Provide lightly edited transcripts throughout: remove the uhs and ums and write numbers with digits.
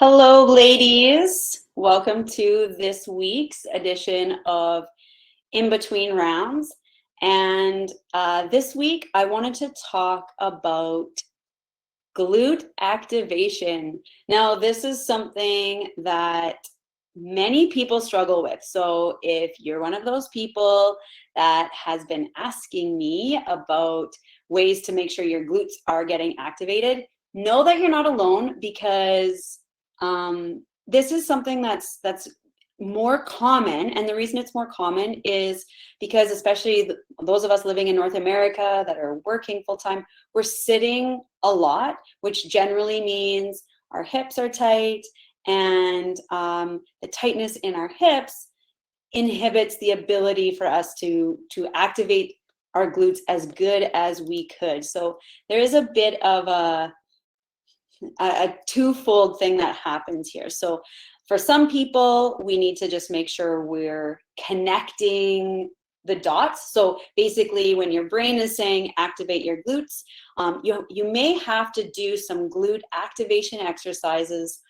Hello, ladies. Welcome to this week's edition of In Between Rounds. And this week, I wanted to talk about glute activation. Now, this is something that many people struggle with. So if you're one of those people that has been asking me about ways to make sure your glutes are getting activated, know that you're not alone, because this is something that's more common. And the reason it's more common is because, especially those of us living in North America that are working full-time, we're sitting a lot, which generally means our hips are tight, and the tightness in our hips inhibits the ability for us to activate our glutes as good as we could. So there is a bit of a twofold thing that happens here. So for some people, we need to just make sure we're connecting the dots. So basically, when your brain is saying activate your glutes, you may have to do some glute activation exercises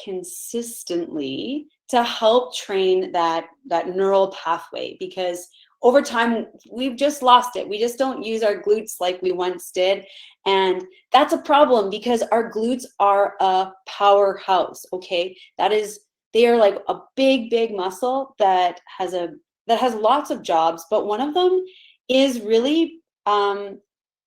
consistently to help train that neural pathway, because over time we've just lost it. We just don't use our glutes like we once did, and that's a problem because our glutes are a powerhouse. Okay, they are like a big muscle that has lots of jobs, but one of them is really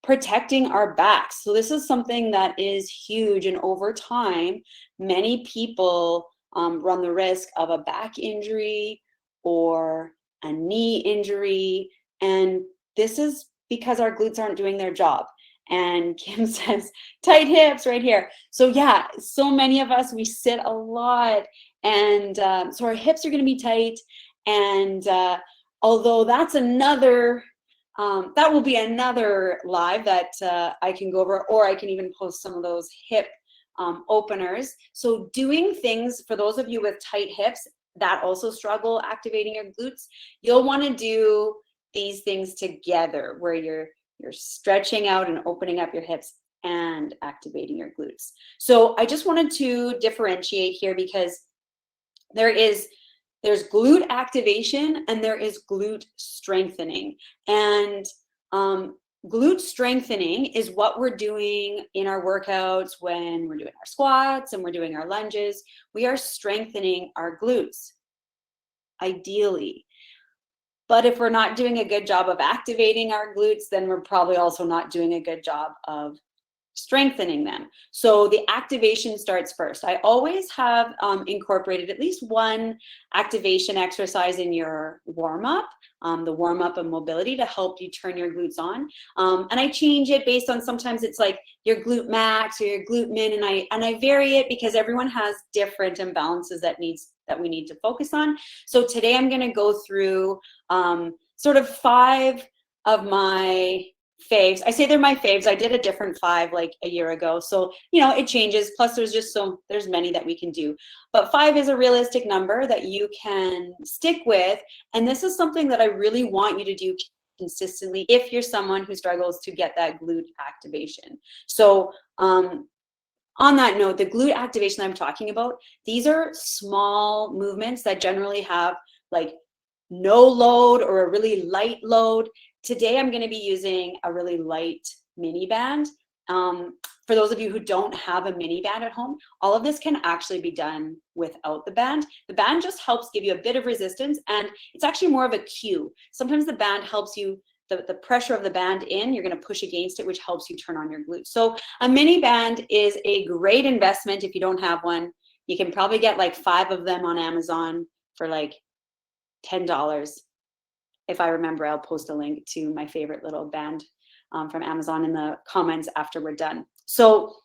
protecting our backs. So this is something that is huge, and over time many people run the risk of a back injury or a knee injury, and this is because our glutes aren't doing their job. And Kim says tight hips right here. So yeah, so many of us, we sit a lot, and so our hips are going to be tight. And although that's another that will be another live that I can go over, or I can even post some of those hip openers. So doing things for those of you with tight hips that also struggle activating your glutes, you'll want to do these things together, where you're stretching out and opening up your hips and activating your glutes. So I just wanted to differentiate here, because there's glute activation and there is glute strengthening. And glute strengthening is what we're doing in our workouts when we're doing our squats and we're doing our lunges. We are strengthening our glutes, ideally. But if we're not doing a good job of activating our glutes, then we're probably also not doing a good job of strengthening them. So the activation starts first. I always have incorporated at least one activation exercise in your warm-up, the warm-up and mobility, to help you turn your glutes on. And I change it based on, sometimes it's like your glute max or your glute min, and I vary it because everyone has different imbalances that we need to focus on. So today I'm going to go through sort of 5 of my faves. I say they're my faves. I did a different 5 like a year ago. So, it changes. Plus there's many that we can do, but 5 is a realistic number that you can stick with. And this is something that I really want you to do consistently if you're someone who struggles to get that glute activation. So, on that note, the glute activation I'm talking about, these are small movements that generally have like no load or a really light load. Today, I'm going to be using a really light mini band. For those of you who don't have a mini band at home, all of this can actually be done without the band. The band just helps give you a bit of resistance, and it's actually more of a cue. Sometimes the band helps you, the pressure of the band in, you're going to push against it, which helps you turn on your glutes. So a mini band is a great investment if you don't have one. You can probably get like 5 of them on Amazon for like $10. If I remember, I'll post a link to my favorite little band from Amazon in the comments after we're done. So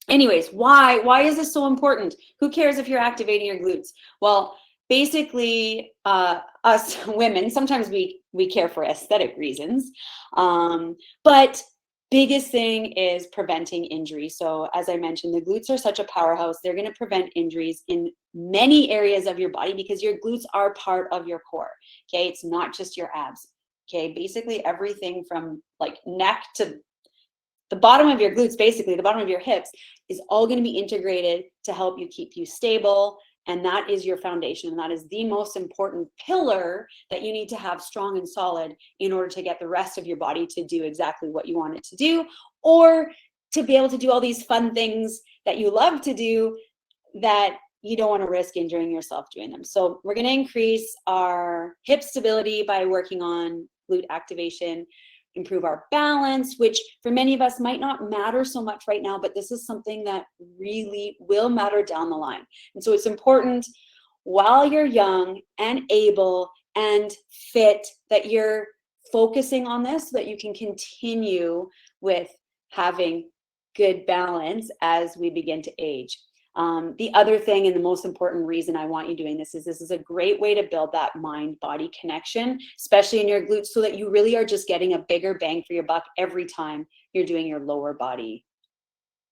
anyways, why is this so important? Who cares if you're activating your glutes? Well, basically, us women, sometimes we care for aesthetic reasons, but biggest thing is preventing injury. So as I mentioned, the glutes are such a powerhouse. They're going to prevent injuries in many areas of your body, because your glutes are part of your core. Okay, it's not just your abs. Okay, basically everything from like neck to the bottom of your glutes, basically the bottom of your hips, is all going to be integrated to help you keep you stable. And that is your foundation. And that is the most important pillar that you need to have strong and solid in order to get the rest of your body to do exactly what you want it to do, or to be able to do all these fun things that you love to do that you don't want to risk injuring yourself doing them. So we're going to increase our hip stability by working on glute activation, improve our balance, which for many of us might not matter so much right now, but this is something that really will matter down the line. And so it's important while you're young and able and fit that you're focusing on this so that you can continue with having good balance as we begin to age. The other thing, and the most important reason I want you doing this is a great way to build that mind-body connection, especially in your glutes, so that you really are just getting a bigger bang for your buck every time you're doing your lower body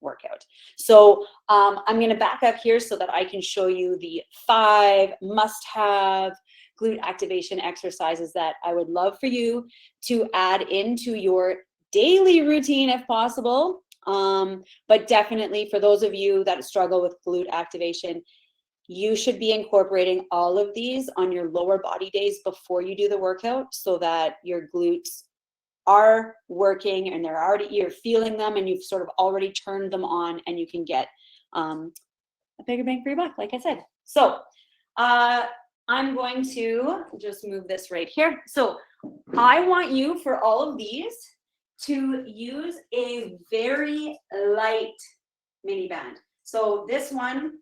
workout. So I'm going to back up here so that I can show you the 5 must-have glute activation exercises that I would love for you to add into your daily routine if possible. But definitely for those of you that struggle with glute activation, you should be incorporating all of these on your lower body days before you do the workout so that your glutes are working and you're feeling them and you've sort of already turned them on and you can get a bigger bang for your buck, like I said. So I'm going to just move this right here. So I want you for all of these to use a very light mini band. So this one,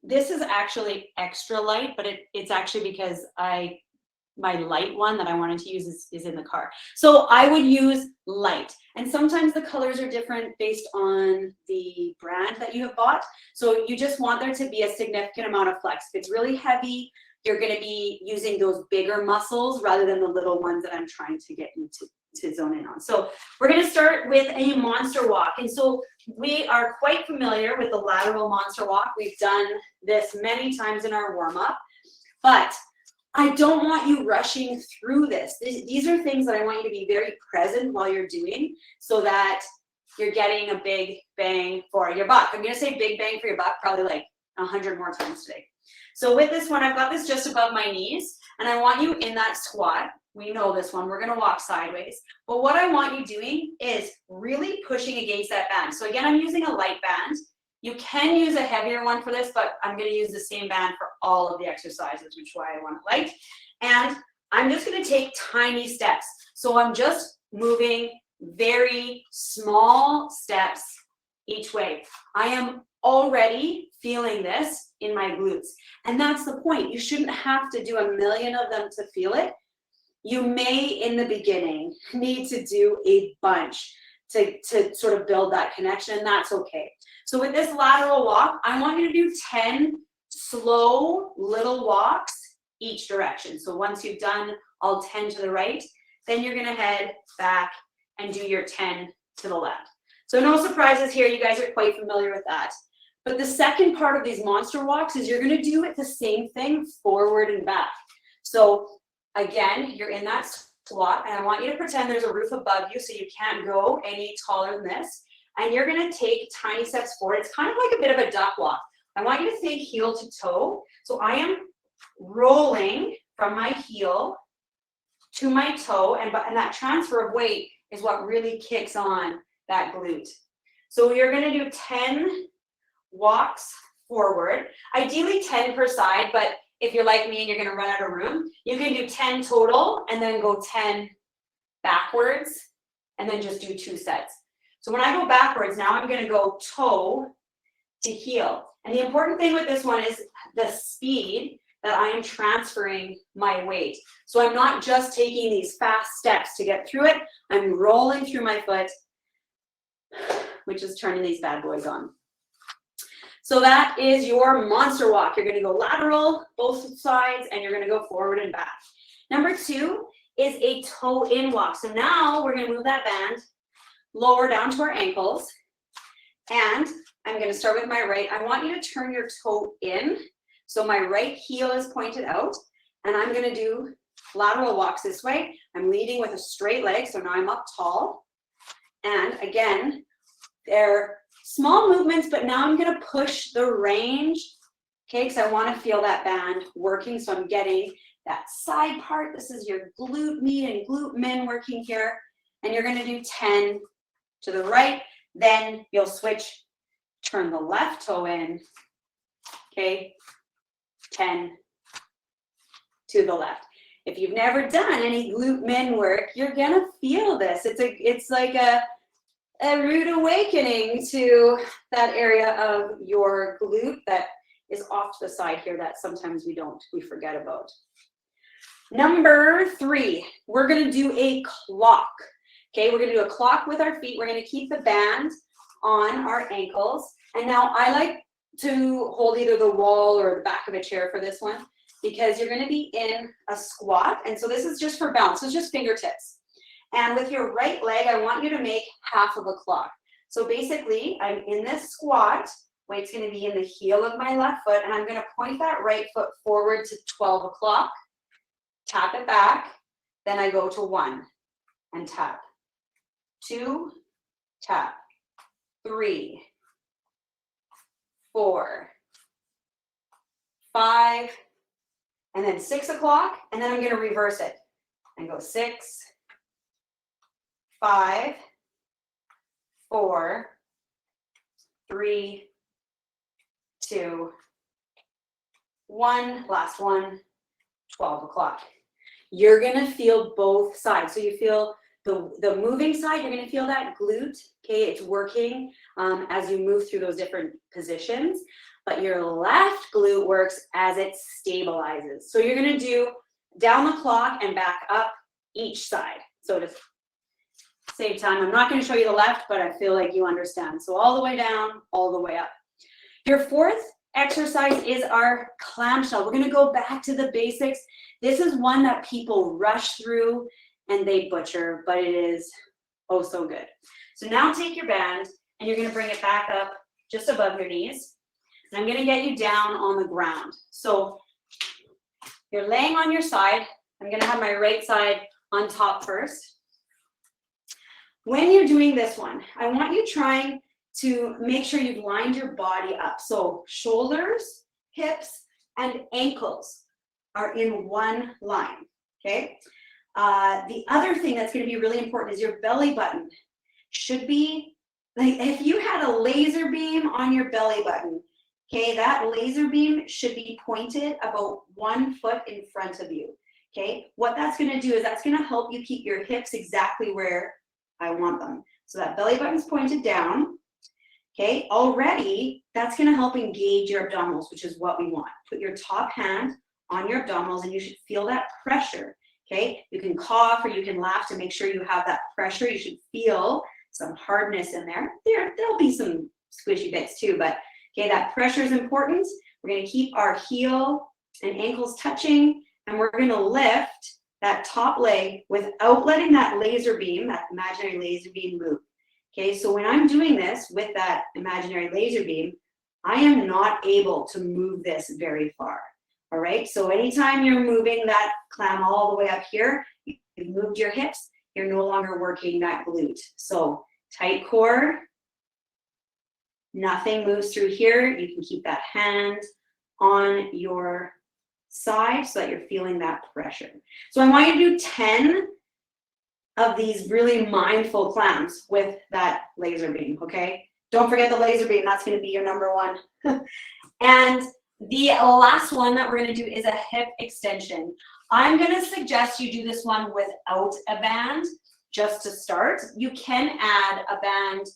this is actually extra light, but it's actually because my light one that I wanted to use is in the car. So I would use light. And sometimes the colors are different based on the brand that you have bought. So you just want there to be a significant amount of flex. If it's really heavy, you're going to be using those bigger muscles rather than the little ones that I'm trying to get you to zone in on. So we're going to start with a monster walk. And so we are quite familiar with the lateral monster walk. We've done this many times in our warm-up, but I don't want you rushing through this. These are things that I want you to be very present while you're doing so that you're getting a big bang for your buck. I'm going to say big bang for your buck probably like 100 more times today. So with this one, I've got this just above my knees, and I want you in that squat. We know this one. We're going to walk sideways. But what I want you doing is really pushing against that band. So again, I'm using a light band. You can use a heavier one for this, but I'm going to use the same band for all of the exercises, which is why I want it light. And I'm just going to take tiny steps. So I'm just moving very small steps each way. I am already feeling this in my glutes. And that's the point. You shouldn't have to do a million of them to feel it. You may, in the beginning, need to do a bunch to sort of build that connection, and that's okay. So with this lateral walk, I want you to do 10 slow little walks each direction. So once you've done all 10 to the right, then you're gonna head back and do your 10 to the left. So no surprises here, you guys are quite familiar with that. But the second part of these monster walks is you're gonna do it the same thing forward and back. So again, you're in that squat, and I want you to pretend there's a roof above you so you can't go any taller than this. And you're gonna take tiny steps forward. It's kind of like a bit of a duck walk. I want you to think heel to toe. So I am rolling from my heel to my toe, and that transfer of weight is what really kicks on that glute. So you're gonna do 10 walks forward, ideally 10 per side, but if you're like me and you're gonna run out of room, you can do 10 total and then go 10 backwards and then just do 2 sets. So when I go backwards, now I'm gonna go toe to heel. And the important thing with this one is the speed that I am transferring my weight. So I'm not just taking these fast steps to get through it, I'm rolling through my foot, which is turning these bad boys on. So that is your monster walk. You're gonna go lateral, both sides, and you're gonna go forward and back. Number 2 is a toe in walk. So now we're gonna move that band lower down to our ankles. And I'm gonna start with my right. I want you to turn your toe in. So my right heel is pointed out, and I'm gonna do lateral walks this way. I'm leading with a straight leg, so now I'm up tall. And again, they're small movements, but now I'm gonna push the range, okay, because I wanna feel that band working, so I'm getting that side part. This is your glute med and glute min working here, and you're gonna do 10 to the right, then you'll switch, turn the left toe in, okay, 10 to the left. If you've never done any glute min work, you're gonna feel this. It's like a rude awakening to that area of your glute that is off to the side here that sometimes we forget about. Number 3, we're gonna do a clock. Okay, we're gonna do a clock with our feet. We're gonna keep the band on our ankles. And now I like to hold either the wall or the back of a chair for this one, because you're gonna be in a squat. And so this is just for balance, so it's just fingertips. And with your right leg, I want you to make half of a clock. So basically, I'm in this squat, weight's gonna be in the heel of my left foot, and I'm gonna point that right foot forward to 12 o'clock, tap it back, then I go to 1 and tap, 2, tap, 3, 4, 5, and then 6 o'clock, and then I'm gonna reverse it and go 6, 5, 4, 3, 2, 1, last one, 12 o'clock. You're gonna feel both sides. So you feel the moving side, you're gonna feel that glute, okay? It's working as you move through those different positions, but your left glute works as it stabilizes. So you're gonna do down the clock and back up each side. So to save time, I'm not gonna show you the left, but I feel like you understand. So all the way down, all the way up. Your 4th exercise is our clamshell. We're gonna go back to the basics. This is one that people rush through and they butcher, but it is oh so good. So now take your band and you're gonna bring it back up just above your knees. And I'm gonna get you down on the ground. So you're laying on your side. I'm gonna have my right side on top first. When you're doing this one, I want you trying to make sure you've lined your body up. So shoulders, hips, and ankles are in one line, okay? The other thing that's gonna be really important is your belly button should be, like if you had a laser beam on your belly button, okay, that laser beam should be pointed about 1 foot in front of you, okay? What that's gonna do is that's gonna help you keep your hips exactly where I want them. So that belly button's pointed down, okay? Already, that's gonna help engage your abdominals, which is what we want. Put your top hand on your abdominals and you should feel that pressure, okay? You can cough or you can laugh to make sure you have that pressure. You should feel some hardness in there. There'll be some squishy bits too, but okay, that pressure is important. We're gonna keep our heel and ankles touching, and we're gonna lift that top leg without letting that laser beam, that imaginary laser beam move. Okay, so when I'm doing this with that imaginary laser beam, I am not able to move this very far. All right, so anytime you're moving that clam all the way up here, you've moved your hips, you're no longer working that glute. So tight core, nothing moves through here. You can keep that hand on your side so that you're feeling that pressure. So I want you to do 10 of these really mindful clams with that laser beam, okay? Don't forget the laser beam, that's gonna be your number 1. And the last one that we're gonna do is a hip extension. I'm gonna suggest you do this one without a band, just to start. You can add a band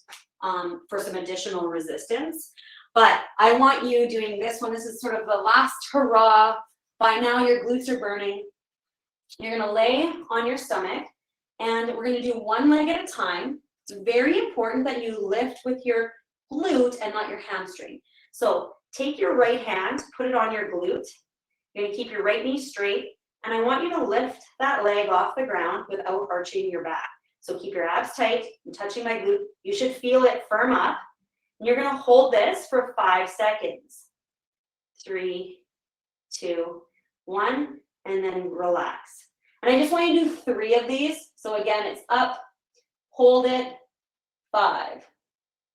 for some additional resistance, but I want you doing this one. This is sort of the last hurrah. By now your glutes are burning. You're gonna lay on your stomach and we're gonna do one leg at a time. It's very important that you lift with your glute and not your hamstring. So take your right hand, put it on your glute. You're gonna keep your right knee straight, and I want you to lift that leg off the ground without arching your back. So keep your abs tight. I'm touching my glute. You should feel it firm up. And you're gonna hold this for 5 seconds. 3, 2, 1, and then relax. And I just want you to do 3 of these. So again, it's up, hold it, 5,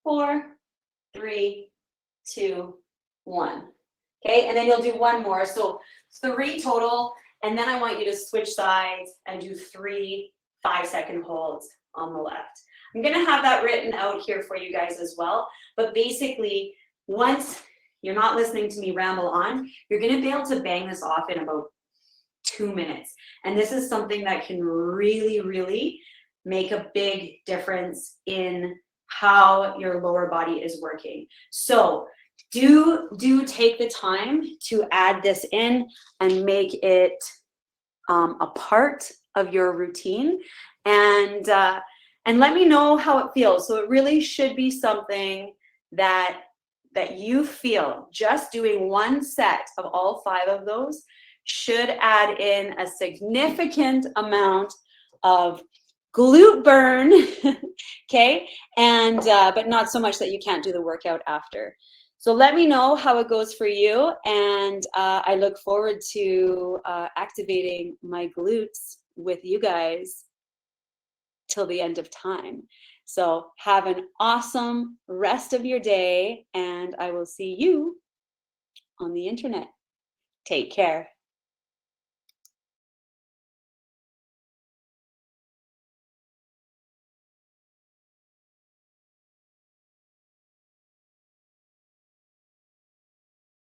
4, 3, 2, 1. Okay, and then you'll do one more. So 3 total, and then I want you to switch sides and do 3 5-second holds on the left. I'm gonna have that written out here for you guys as well, but basically, once you're not listening to me ramble on, you're gonna be able to bang this off in about 2 minutes. And this is something that can really, really make a big difference in how your lower body is working. So do take the time to add this in and make it a part of your routine, and let me know how it feels. So it really should be something that you feel just doing one set of all 5 of those should add in a significant amount of glute burn, okay, and but not so much that you can't do the workout after. So let me know how it goes for you, and I look forward to activating my glutes with you guys till the end of time. So have an awesome rest of your day, and I will see you on the internet. Take care.